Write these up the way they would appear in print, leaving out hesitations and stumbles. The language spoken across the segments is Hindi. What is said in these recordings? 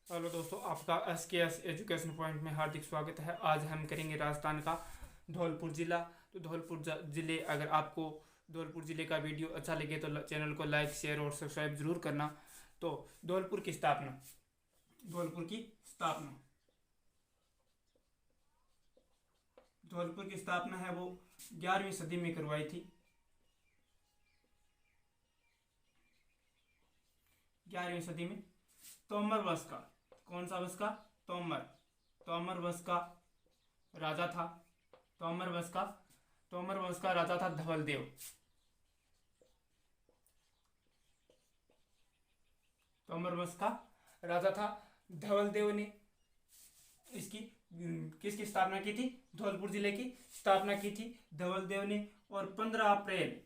हेलो दोस्तों, आपका SKS एजुकेशन पॉइंट में हार्दिक स्वागत है। आज हम करेंगे राजस्थान का धौलपुर ज़िला। तो धौलपुर ज़िले, अगर आपको धौलपुर ज़िले का वीडियो अच्छा लगे तो चैनल को लाइक, शेयर और सब्सक्राइब जरूर करना। तो धौलपुर की स्थापना धौलपुर की स्थापना धौलपुर की स्थापना है वो 11वीं सदी में करवाई थी। 11वीं सदी में तोमर वंश का, कौन सा वंश का? तोमर वंश का राजा था। तोमर वंश का राजा था धवलदेव। तोमर वंश का राजा था धवलदेव ने इसकी किसकी स्थापना की थी? धौलपुर जिले की स्थापना की थी धवलदेव ने। और 15 अप्रैल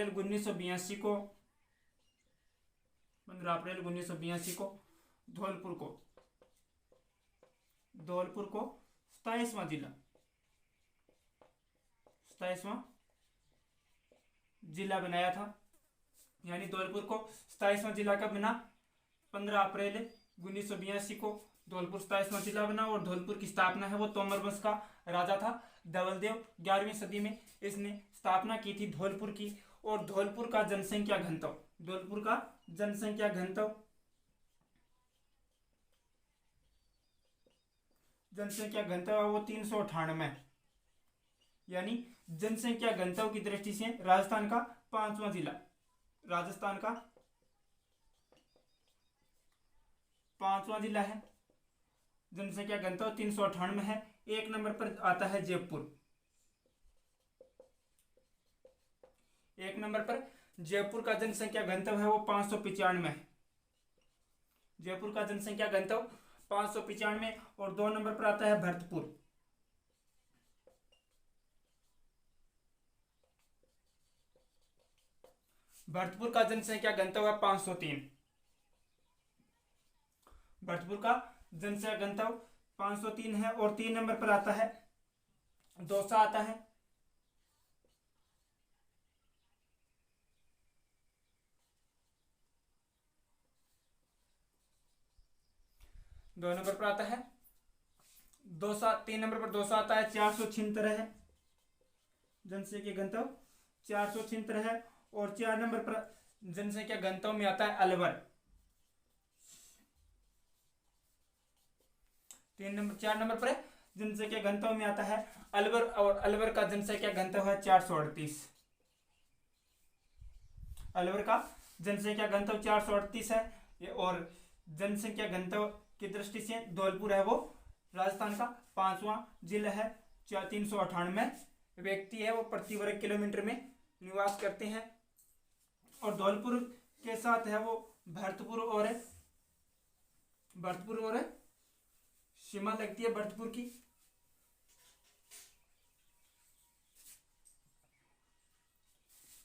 1982 को 15 अप्रैल 1982 को धौलपुर को 27वां जिला बनाया था। यानी धौलपुर को 27वां जिला कब बना? 15 अप्रैल 1982 को धौलपुर 27वां जिला बना। और धौलपुर की स्थापना है वो तोमर वंश का राजा था धवलदेव। 11वीं सदी में इसने स्थापना की थी धौलपुर की। और धौलपुर का जनसंख्या घनत्व है वो 398। यानी जनसंख्या घनत्व की दृष्टि से राजस्थान का 5वां जिला है। जनसंख्या घनत्व 398 है। 1 नंबर पर आता है जयपुर। 1 नंबर पर जयपुर का जनसंख्या घनत्व है वो 595 है। जयपुर का जनसंख्या घनत्व 595। और 2 नंबर पर आता है भरतपुर। भरतपुर का जनसंख्या घनत्व है 503। भरतपुर का जनसंख्या घनत्व 503 है। और 3 नंबर पर आता है दौसा आता है। 2 नंबर पर आता है दौसा। 3 नंबर पर दौसा आता है। 476 है जनसंख्या घनत्व, 476 है। और 4 नंबर पर जनसंख्या घनत्व में आता है अलवर। 4 नंबर पर जनसंख्या घनत्व में आता है अलवर। और अलवर का जनसंख्या घनत्व है 438। अलवर का जनसंख्या घनत्व 438 है। और जनसंख्या घनत्व की दृष्टि से धौलपुर है वो राजस्थान का 5वां जिला है। 398 व्यक्ति है वो प्रति वर्ग किलोमीटर में निवास करते हैं। और धौलपुर के साथ है वो भरतपुर और सीमा लगती है भरतपुर की।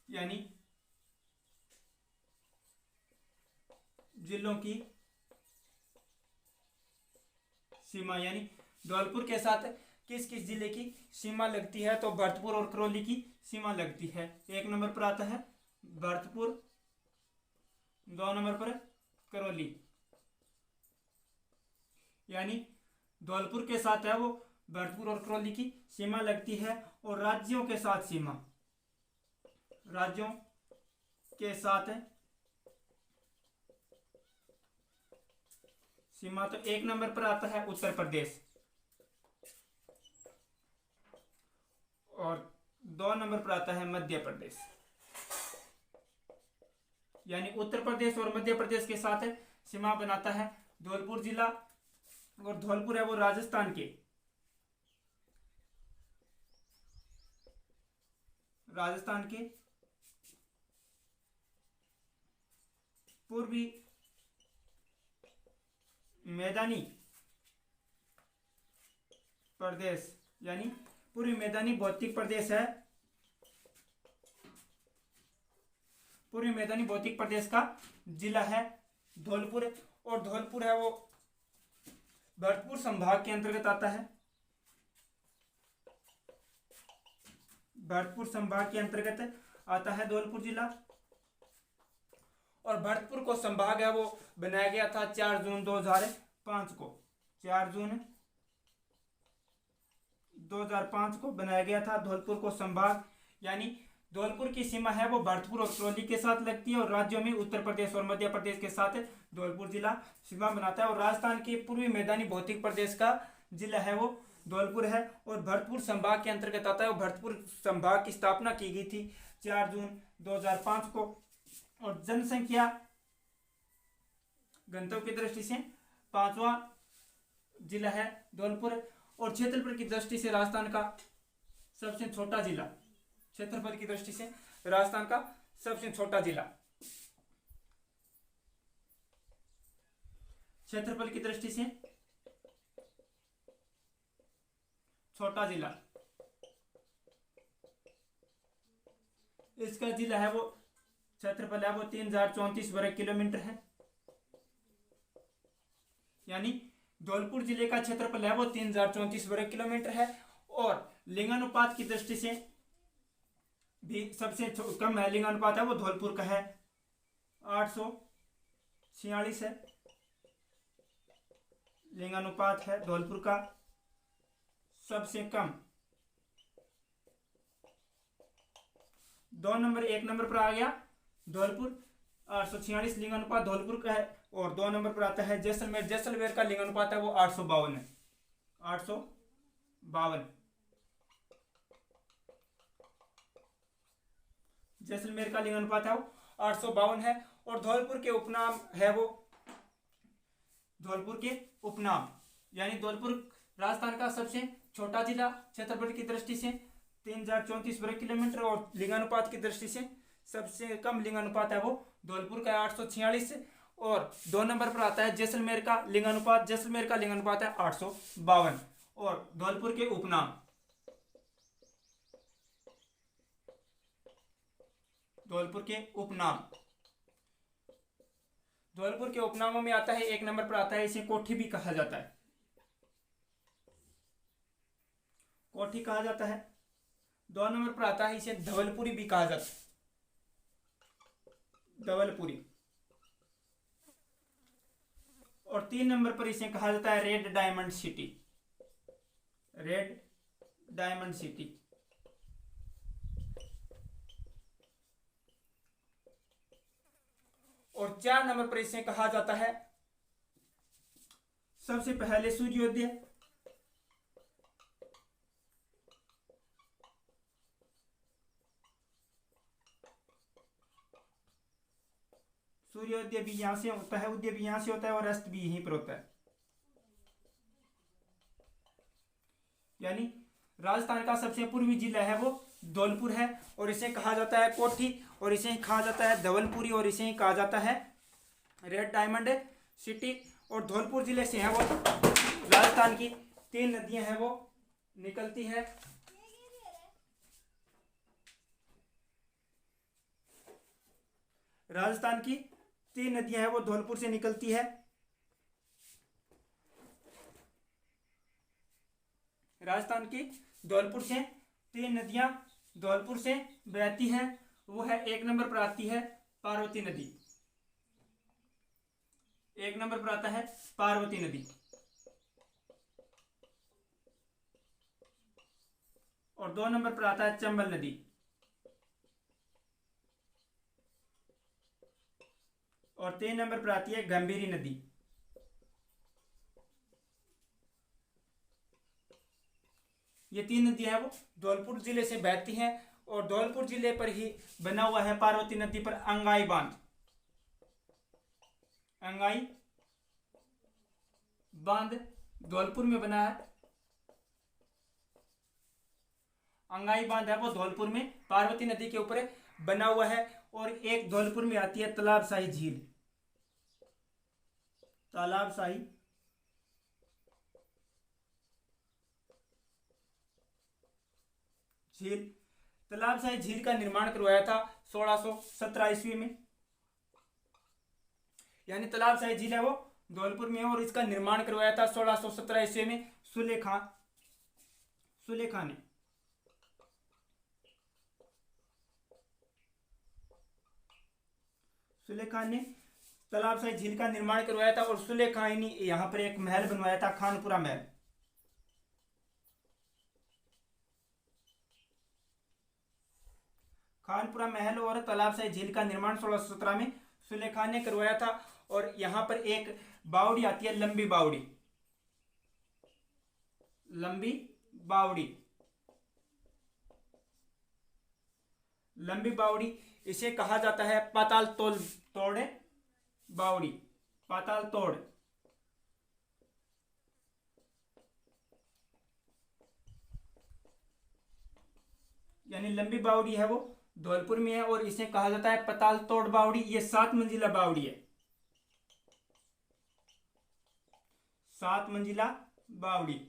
यानी जिलों की सीमा, यानी धौलपुर के साथ किस किस जिले की सीमा लगती है? तो भरतपुर और करौली की सीमा लगती है। 1 नंबर पर आता है भरतपुर, 2 नंबर पर करौली। यानी धौलपुर के साथ है वो भरतपुर और करौली की सीमा लगती है। और राज्यों के साथ सीमा तो 1 नंबर पर आता है उत्तर प्रदेश। और 2 नंबर पर आता है मध्य प्रदेश। यानी उत्तर प्रदेश और मध्य प्रदेश के साथ सीमा बनाता है धौलपुर जिला। और धौलपुर है वो राजस्थान के पूर्वी मैदानी प्रदेश, यानी पूर्वी मैदानी भौतिक प्रदेश है। पूर्वी मैदानी भौतिक प्रदेश का जिला है धौलपुर। और धौलपुर है वो भरतपुर संभाग के अंतर्गत आता है। भरतपुर संभाग के अंतर्गत आता है धौलपुर जिला। और भरतपुर को संभाग है वो बनाया गया था 4 जून 2005 को। 4 जून 2005 को बनाया गया था धौलपुर को संभाग। यानी धौलपुर की सीमा है वो भरतपुर और करौली के साथ लगती है और राज्यों में उत्तर प्रदेश और मध्य प्रदेश के साथ धौलपुर जिला सीमा बनाता है। और राजस्थान के पूर्वी मैदानी भौतिक प्रदेश का जिला है वो धौलपुर है और भरतपुर संभाग के अंतर्गत आता है। और भरतपुर संभाग की स्थापना की गई थी 4 जून 2005 को। और जनसंख्या घनत्व की दृष्टि से 5वां जिला है धौलपुर। और क्षेत्रफल की दृष्टि से राजस्थान का सबसे छोटा जिला, क्षेत्रफल की दृष्टि से राजस्थान का सबसे छोटा जिला, क्षेत्रफल की दृष्टि से छोटा जिला, इसका जिला है वो क्षेत्रफल है वो 3034 वर्ग किलोमीटर है। यानी धौलपुर जिले का क्षेत्रफल है वो 3034 वर्ग किलोमीटर है। और लिंगानुपात की दृष्टि से भी सबसे कम है लिंगानुपात है वो धौलपुर का है 846 है लिंगानुपात है धौलपुर का सबसे कम। 1 नंबर पर आ गया धौलपुर 846 लिंगानुपात धौलपुर का है। और 2 नंबर पर आता है जैसलमेर। जैसलमेर का लिंगानुपात है वो 852 है, 852 जैसलमेर का लिंगानुपात है वो 852 है। और धौलपुर के उपनाम है वो धौलपुर के उपनाम, यानी धौलपुर राजस्थान का सबसे छोटा जिला क्षेत्रफल की दृष्टि से 3034 वर्ग किलोमीटर और लिंगानुपात की दृष्टि से सबसे कम लिंगानुपात है वो धौलपुर का 846। और 2 नंबर पर आता है जैसलमेर का लिंगानुपात। जैसलमेर का लिंगानुपात है 852। और धौलपुर के उपनाम, धौलपुर के उपनाम, धौलपुर के उपनामों में आता है 1 नंबर पर आता है इसे कोठी भी कहा जाता है, कोठी कहा जाता है। 2 नंबर पर आता है इसे धवलपुरी भी कहा जाता है, धवलपुरी। और 3 नंबर पर इसे कहा जाता है red diamond city, red diamond city. और 4 नंबर पर इसे कहा जाता है सबसे पहले सूर्योदय। सूर्योदय भी यहां से होता है, उदय भी यहां से होता है और अस्त भी यहीं पर होता है। यानी राजस्थान का सबसे पूर्वी जिला है वो धौलपुर है और इसे कहा जाता है कोठी और इसे ही कहा जाता है धवलपुरी और इसे ही कहा जाता है रेड डायमंड सिटी। और धौलपुर जिले से है वो राजस्थान की 3 नदियां हैं वो निकलती है। राजस्थान की 3 नदियां हैं वो धौलपुर से निकलती है। राजस्थान की धौलपुर से 3 नदियां धौलपुर से बहती हैं। वो है 1 नंबर पर आती है पार्वती नदी, 1 नंबर पर आता है पार्वती नदी। और 2 नंबर पर आता है चंबल नदी। और 3 नंबर पर आती है गंभीरी नदी। ये 3 नदियां हैं वो धौलपुर जिले से बहती हैं और धौलपुर जिले पर ही बना हुआ है पार्वती नदी पर अंगाई बांध। अंगाई बांध धौलपुर में बना है। अंगाई बांध है वो धौलपुर में पार्वती नदी के ऊपर बना हुआ है। और एक धौलपुर में आती है तालाबशाही झील, तालाबशाही झील। तालाबशाही झील का निर्माण करवाया था 1617 ईस्वी में। यानी तालाबशाही झील है वो धौलपुर में है और इसका निर्माण करवाया था 1617 ईस्वी में सुलेखा ने। सुलेखा ने तालाबशाही झील का निर्माण करवाया था और सुलेखा ने यहाँ पर एक महल बनवाया था, खानपुरा महल। खानपुरा महल और तालाबशाही झील का निर्माण 1617 में सुलेखा ने करवाया था। और यहाँ पर एक बावड़ी आती है, लंबी बावड़ी, लंबी बावड़ी, लंबी बावड़ी, इसे कहा जाता है पाताल तोड़ बावड़ी, पाताल तोड़। यानी लंबी बावड़ी है वो धौलपुर में है और इसे कहा जाता है पाताल तोड़ बावड़ी। ये 7 मंजिला बावड़ी है, 7 मंजिला बावड़ी।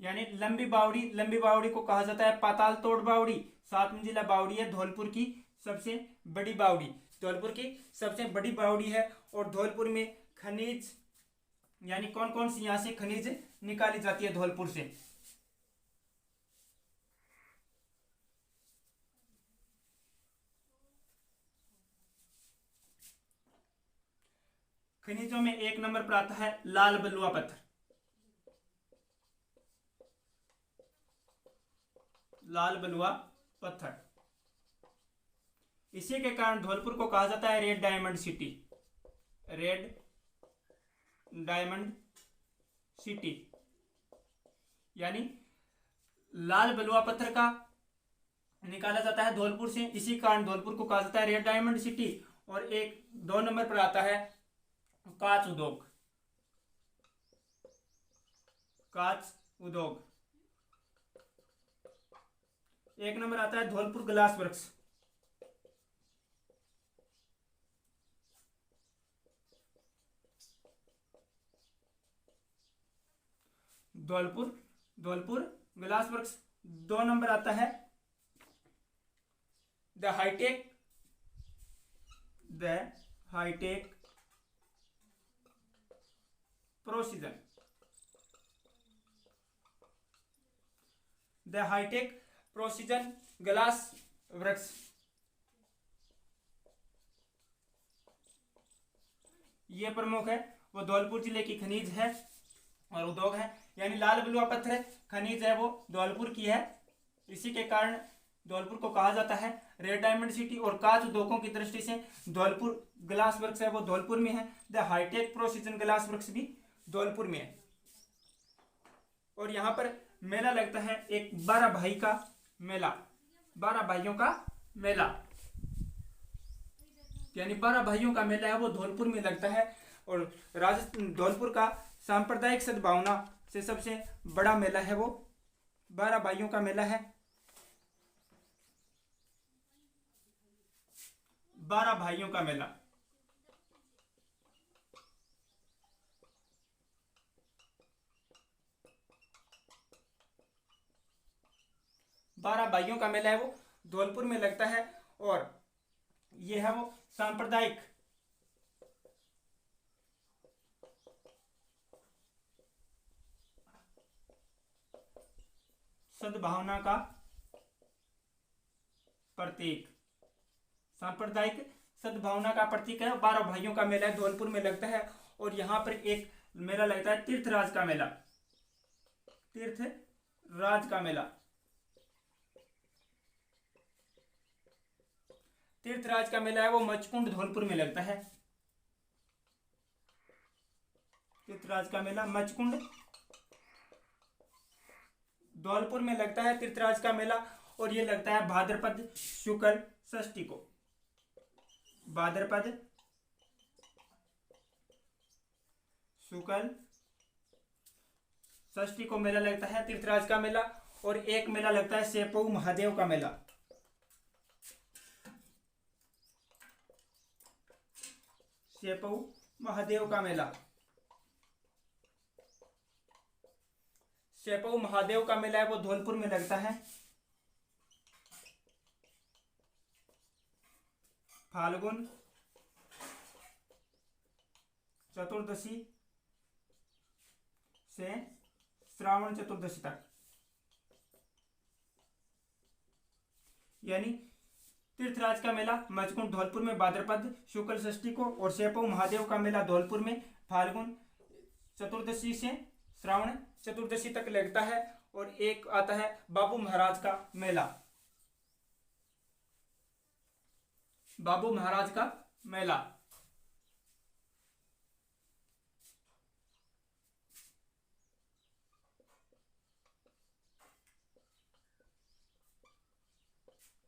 यानी लंबी बावड़ी को कहा जाता है पाताल तोड़ बावड़ी। 7 मंजिला बावड़ी है, धौलपुर की सबसे बड़ी बावड़ी, धौलपुर की सबसे बड़ी बावड़ी है। और धौलपुर में खनिज, यानी कौन कौन सी यहां से खनिज निकाली जाती है धौलपुर से? खनिजों में 1 नंबर पर आता है लाल बलुआ पत्थर, लाल बलुआ पत्थर। इसी के कारण धौलपुर को कहा जाता है red diamond city, red diamond city. यानी लाल बलुआ पत्थर का निकाला जाता है धौलपुर से, इसी कारण धौलपुर को कहा जाता है रेड डायमंड सिटी। और 2 नंबर पर आता है कांच उद्योग, कांच उद्योग। 1 नंबर आता है Dholpur glass works, Dholpur glass works. 2 number आता है the hitech precision, the hitech precision glass works. ये प्रमुख है, वो धौलपुर जिले की खनिज है और उद्योग है। यानी लाल बलुआ पत्थर खनिज है वो धौलपुर की है, इसी के कारण धौलपुर को कहा जाता है रेड डायमंड सिटी। और कांच उद्योगों की दृष्टि से धौलपुर ग्लास वर्क्स है वो धौलपुर में है, the hitech precision glass works भी धौलपुर में है। और यहाँ पर मेला लगता है एक 12 भाई का मेला, 12 भाइयों का मेला। यानी 12 भाइयों का मेला है वो धौलपुर में लगता है। और राजस्थान धौलपुर का सांप्रदायिक सद्भावना से सबसे बड़ा मेला है वो 12 भाइयों का मेला है, 12 भाइयों का मेला। बारह भाइयों का मेला है वो धौलपुर में लगता है। और ये है वो सांप्रदायिक सद्भावना का प्रतीक, सांप्रदायिक सद्भावना का प्रतीक है। 12 भाइयों का मेला धौलपुर में लगता है। और यहाँ पर एक मेला लगता है तीर्थराज का मेला, तीर्थराज का मेला। तीर्थराज का मेला है वो मचकुंड धौलपुर में लगता है, तीर्थराज का मेला मचकुंड धौलपुर में लगता है तीर्थराज का मेला। और ये लगता है भाद्रपद शुक्ल षष्ठी को, भाद्रपद शुक्ल षष्ठी को मेला लगता है तीर्थराज का मेला। और एक मेला लगता है सेपऊ महादेव का मेला, सेपऊ महादेव का मेला। सेपऊ महादेव का मेला है वो धौलपुर में लगता है फाल्गुन चतुर्दशी से श्रावण चतुर्दशी तक। यानी तीर्थराज का मेला मचकुंड धौलपुर में भाद्रपद शुक्ल षष्ठी को, और शेपऊ महादेव का मेला धौलपुर में फाल्गुन चतुर्दशी से श्रावण चतुर्दशी तक लगता है। और एक आता है बाबू महाराज का मेला। बाबू महाराज का मेला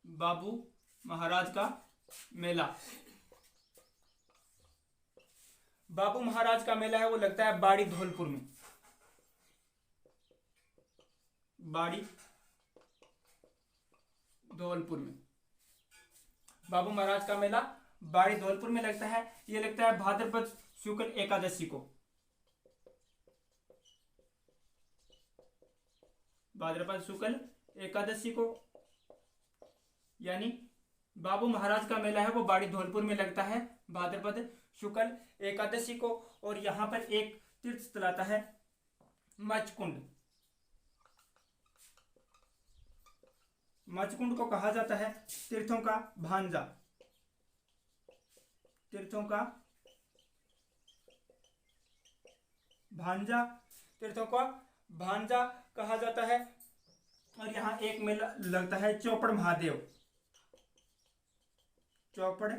बाबू महाराज का मेला। बाबू महाराज का मेला है वो लगता है बाड़ी धौलपुर में। बाड़ी धौलपुर में बाबू महाराज का मेला बाड़ी धौलपुर में लगता है। ये लगता है भाद्रपद शुक्ल एकादशी को। भाद्रपद शुक्ल एकादशी को, यानी बाबू महाराज का मेला है वो बाड़ी धौलपुर में लगता है भाद्रपद शुक्ल एकादशी को। और यहां पर एक तीर्थ स्थल आता है मचकुंड। मचकुंड को कहा जाता है तीर्थों का भांजा। तीर्थों का भांजा, तीर्थों का भांजा कहा जाता है। और यहाँ एक मेला लगता है चौपड़ महादेव। चौपड़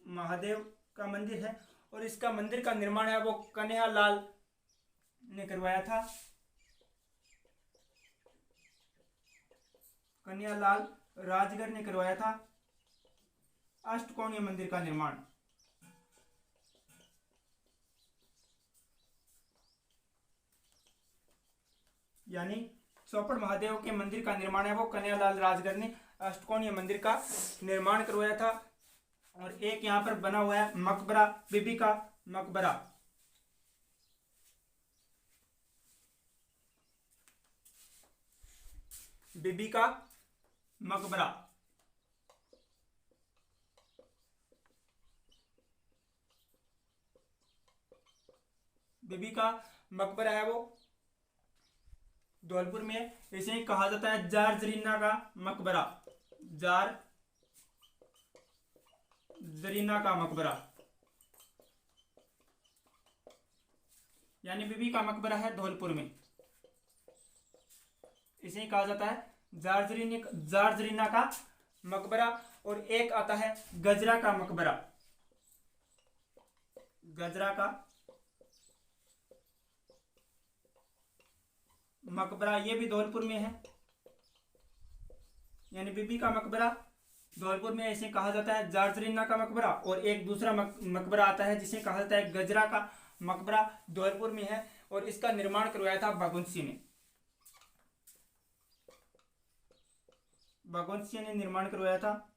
महादेव का मंदिर है, और इसका मंदिर का निर्माण है वो कन्हैयालाल ने करवाया था। कन्हैयालाल राजगर ने करवाया था अष्टकोणीय मंदिर का निर्माण। यानी चौपड़ महादेव के मंदिर का निर्माण है वो कन्हैयालाल राजगर ने अष्टकोणीय मंदिर का निर्माण करवाया था। और एक यहाँ पर बना हुआ है मकबरा, बीबी का मकबरा। बीबी का मकबरा। बीबी का मकबरा है वो धौलपुर में। इसे कहा जाता है जार जरीना का मकबरा। जार जरीना का मकबरा, यानी बीबी का मकबरा है धौलपुर में। इसे कहा जाता है जार जरीना का मकबरा। और एक आता है गजरा का मकबरा। गजरा का मकबरा, ये भी धौलपुर में है। यानी बीबी का मकबरा धौलपुर में इसे कहा जाता है जार जरीना का मकबरा। और एक दूसरा मकबरा आता है जिसे कहा जाता है गजरा का मकबरा, धौलपुर में है। और इसका निर्माण करवाया था भगवंत सिंह ने। भगवंत सिंह ने निर्माण करवाया था।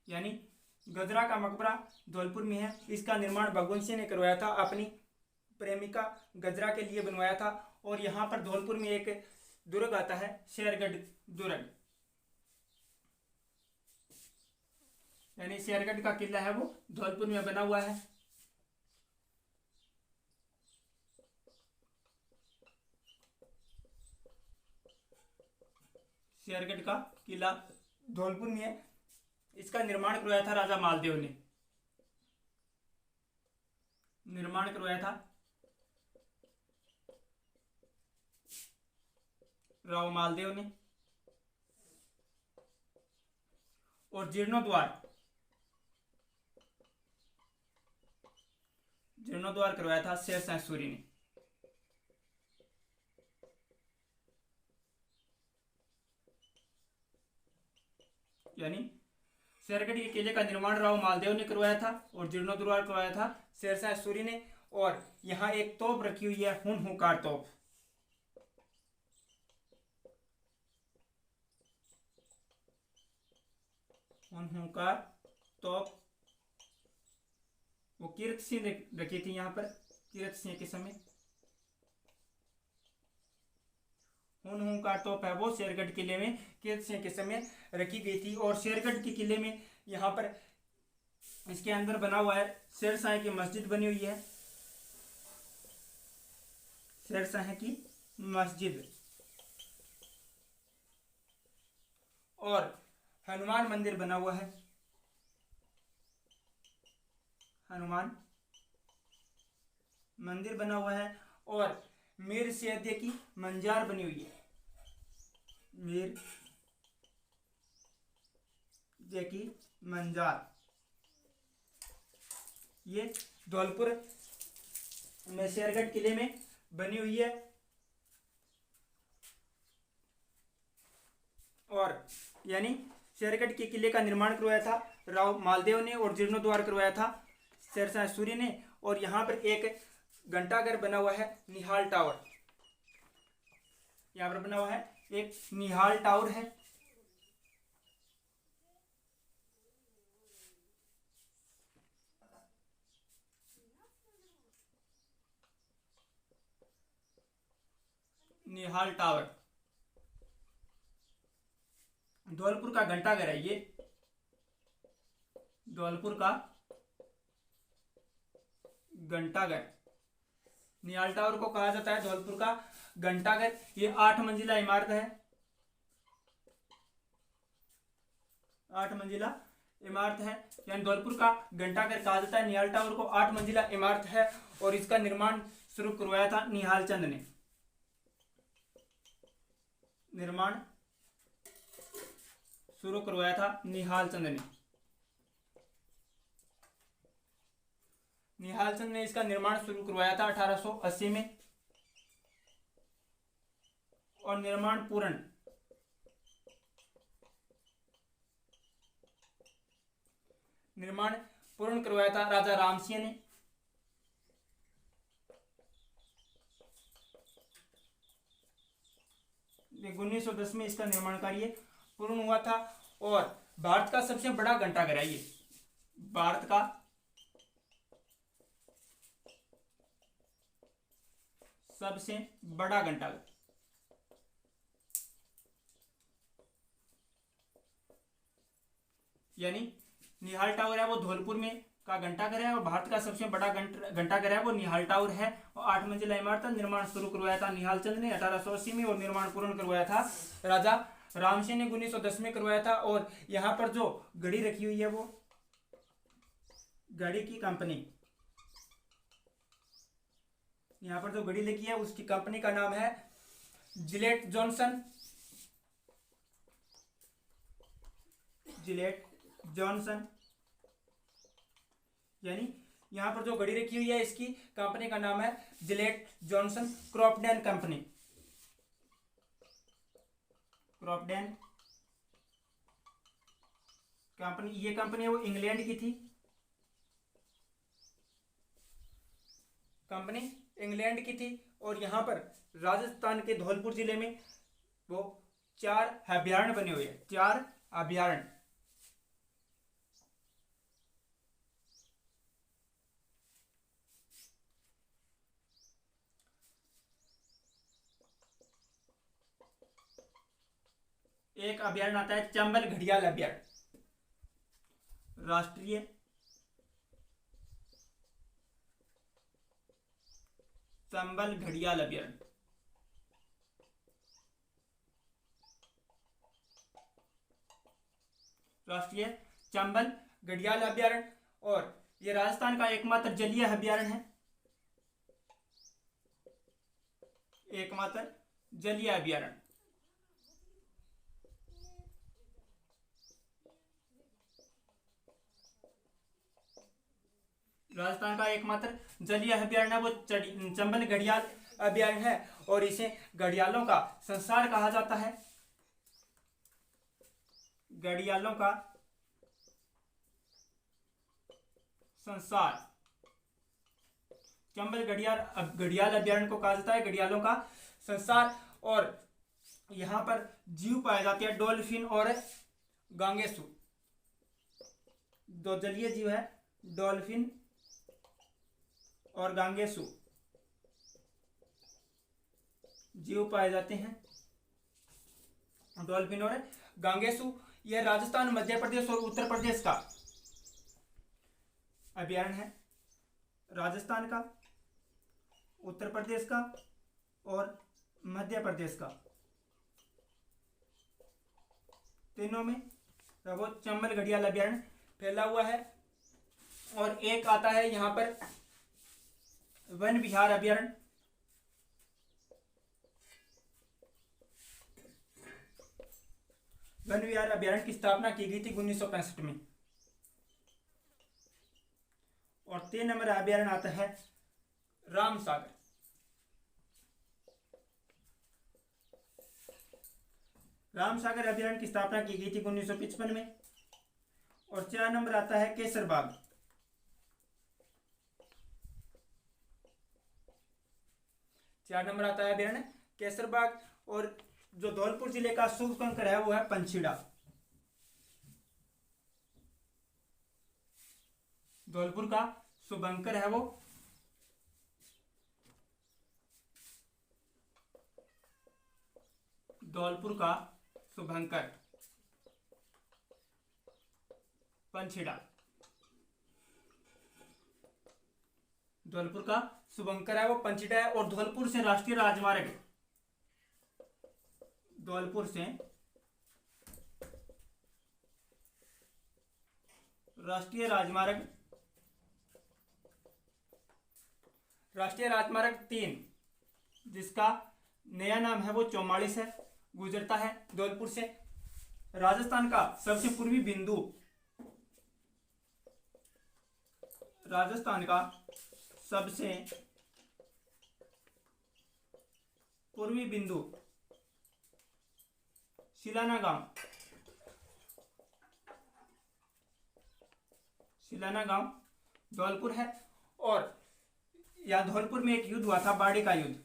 यानी गजरा का मकबरा धौलपुर में है। इसका निर्माण भगवंत सिंह ने करवाया था, अपनी प्रेमिका गजरा के लिए बनवाया था। और यहाँ पर धौलपुर में एक दुर्ग आता है शेरगढ़ दुर्ग। यानी शेरगढ़ का किला है वो धौलपुर में बना हुआ है। शेरगढ़ का किला धौलपुर में है। इसका निर्माण करवाया था राजा मालदेव ने। निर्माण करवाया था राव मालदेव ने। और जीर्णोद्वार करवाया था शेरशाह सूरी ने। यानी शेरगढ़ के किले का निर्माण राव मालदेव ने करवाया था और जीर्णोद्वार करवाया था शेरशाह सूरी ने। और यहाँ एक तोप रखी हुई है, हुनहुकार तोप। हुनहुकार तोप वो कीर्त सिंह रखी थी यहाँ पर, कीर्त सिंह के समय। हुनहुकार तोप है वो शेरगढ़ किले में कीर्त सिंह के समय रखी गई थी। और शेरगढ़ के किले में यहाँ पर इसके अंदर बना हुआ है शेरशाह की मस्जिद बनी हुई है। शेरशाह की मस्जिद और हनुमान मंदिर बना हुआ है। हनुमान मंदिर बना हुआ है और मीर सैयद की मंजार बनी हुई है। मीर की मंजार ये धौलपुर में शेरगढ़ किले में बनी हुई है और यानी शेरगढ़ के किले का निर्माण करवाया था राव मालदेव ने और जीर्णोद्वार करवाया था शेरशाह सूरी ने। और यहाँ पर एक घंटाघर बना हुआ है निहाल टावर। यहाँ पर बना हुआ है एक निहाल टावर है। निहाल टावर धौलपुर का घंटाघर है। ये धौलपुर का घंटाघर निहाल टावर को कहा जाता है धौलपुर का घंटाघर। ये 8 मंजिला इमारत है। 8 मंजिला इमारत है यानी धौलपुर का घंटाघर कहा जाता है। निहाल टावर को 8 मंजिला इमारत है और इसका निर्माण शुरू करवाया था निहाल चंद ने। निर्माण शुरू करवाया था निहाल चंद ने। निहाल चंद ने इसका निर्माण शुरू करवाया था 1880 में और निर्माण पूर्ण करवाया था राजा राम सिंह ने। उन्नीस सौ 10 में इसका निर्माण कार्य पूर्ण हुआ था और भारत का सबसे बड़ा घंटाघर है ये। भारत का सबसे बड़ा घंटाघर यानी निहाल टावर है वो धौलपुर में का घंटाघर है और भारत का सबसे बड़ा घंटाघर है वो निहाल टावर है। और 8 मंजिला इमारत का निर्माण शुरू करवाया था निहाल चंद ने 1880 में और निर्माण पूर्ण करवाया था राजा राम सिंह ने 1910 में करवाया था। और यहाँ पर जो घड़ी रखी हुई है वो घड़ी की कंपनी, यहाँ पर जो घड़ी लिखी है उसकी कंपनी का नाम है जिलेट जॉनसन। जिलेट जॉनसन यानी यहां पर जो घड़ी रखी हुई है इसकी कंपनी का नाम है जिलेट जॉनसन क्रॉपडेन कंपनी। क्रॉपडेन कंपनी ये कंपनी है वो इंग्लैंड की थी। कंपनी इंग्लैंड की थी और यहां पर राजस्थान के धौलपुर जिले में वो 4 अभयारण्य बने हुए हैं। 4 अभयारण्य एक अभयारण्य आता है चंबल घड़ियाल अभयारण्य। राष्ट्रीय चंबल घड़ियाल अभयारण्य। राष्ट्रीय चंबल घड़ियाल अभयारण्य और ये राजस्थान का एकमात्र जलीय अभयारण्य है। एकमात्र जलीय अभयारण्य राजस्थान का एकमात्र जलीय अभयारण्य वो चंबल घड़ियाल अभयारण्य है और इसे घड़ियालों का संसार कहा जाता है। घड़ियालों का संसार चंबल घड़ियाल अभयारण्य को कहा जाता है घड़ियालों का संसार। और यहां पर जीव पाए जाते हैं डॉल्फिन और गांगेसु। 2 जलीय जीव है डॉल्फिन और गांगेसु जीव पाए जाते हैं। डॉल्फिन और गांगेसु यह राजस्थान मध्य प्रदेश और उत्तर प्रदेश का अभयारण्य है। राजस्थान का, उत्तर प्रदेश का और मध्य प्रदेश का, तीनों में वो चंबल घड़ियाल अभ्यारण्य फैला हुआ है। और एक आता है यहाँ पर वन विहार अभ्यारण्य। वन विहार अभ्यारण्य की स्थापना की गई थी 1965 में। और 3 नंबर अभ्यारण्य आता है रामसागर। रामसागर अभ्यारण्य की स्थापना की गई थी 1955 में। और 4 नंबर आता है केसरबाग। चार नंबर आता है अभ्यारण्य केसरबाग। और जो धौलपुर जिले का शुभंकर है वो है पंछीड़ा। धौलपुर का शुभंकर है वो धौलपुर का शुभंकर पंछीड़ा। धौलपुर का शुभंकर है वो पंछीड़ा है। और धौलपुर से राष्ट्रीय राजमार्ग, धौलपुर से राष्ट्रीय राजमार्ग 3, जिसका नया नाम है वो 44 है, गुजरता है धौलपुर से। राजस्थान का सबसे पूर्वी बिंदु, राजस्थान का सबसे पूर्वी बिंदु शिलाना गांव धौलपुर है। और यह धौलपुर में एक युद्ध हुआ था, बाड़ी का युद्ध।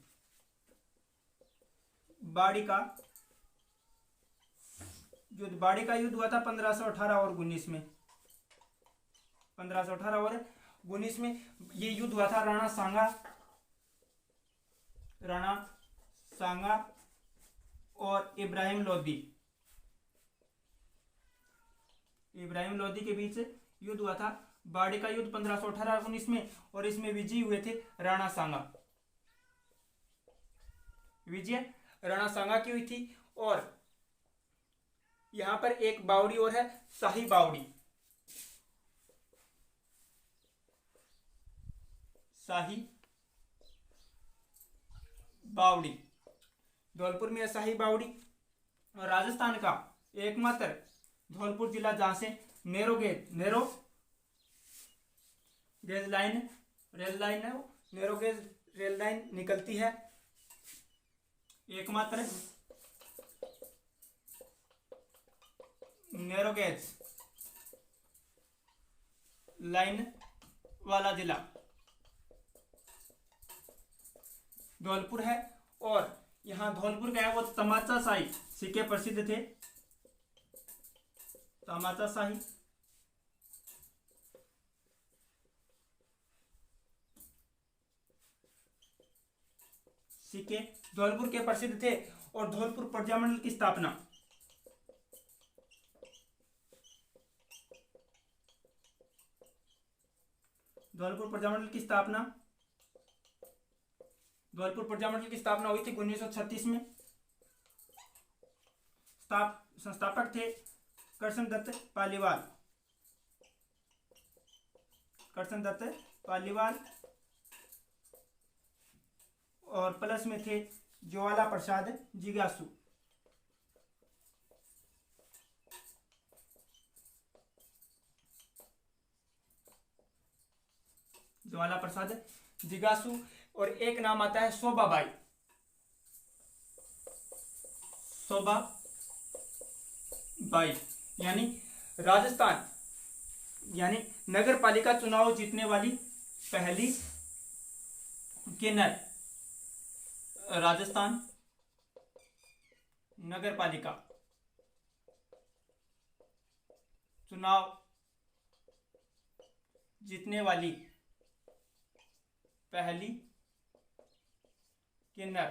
बाड़ी का युद्ध हुआ था 1518 और 19 में। 1518 और 19 में ये युद्ध हुआ था राणा सांगा और इब्राहिम लोदी के बीच युद्ध हुआ था। बाड़ी का युद्ध 1518 और 19 में। और इसमें विजयी हुए थे राणा सांगा। विजय राणा सांगा की हुई थी। और यहां पर एक बावड़ी और है, शाही बावड़ी। शाही बावड़ी धौलपुर में है शाही बावड़ी। और राजस्थान का एकमात्र धौलपुर जिला जहां से नैरो गेज रेल लाइन निकलती है, एकमात्र नैरो गेज लाइन वाला जिला धौलपुर है। और यहां धौलपुर का है वो तमाचा शाही सिक्के प्रसिद्ध थे। तमाचा शाही सिक्के धौलपुर के प्रसिद्ध थे। और धौलपुर प्रजामंडल की स्थापना धौलपुर प्रजामंडल की स्थापना हुई थी 1936 में। संस्थापक थे करसन दत्त पालीवाल। और प्लस में थे ज्वाला प्रसाद जिज्ञासु। ज्वाला प्रसाद जिज्ञासु। और एक नाम आता है शोभाबाई। यानी राजस्थान यानी नगर पालिका चुनाव जीतने वाली पहली किन्नर। राजस्थान नगर पालिका चुनाव जीतने वाली पहली किन्नर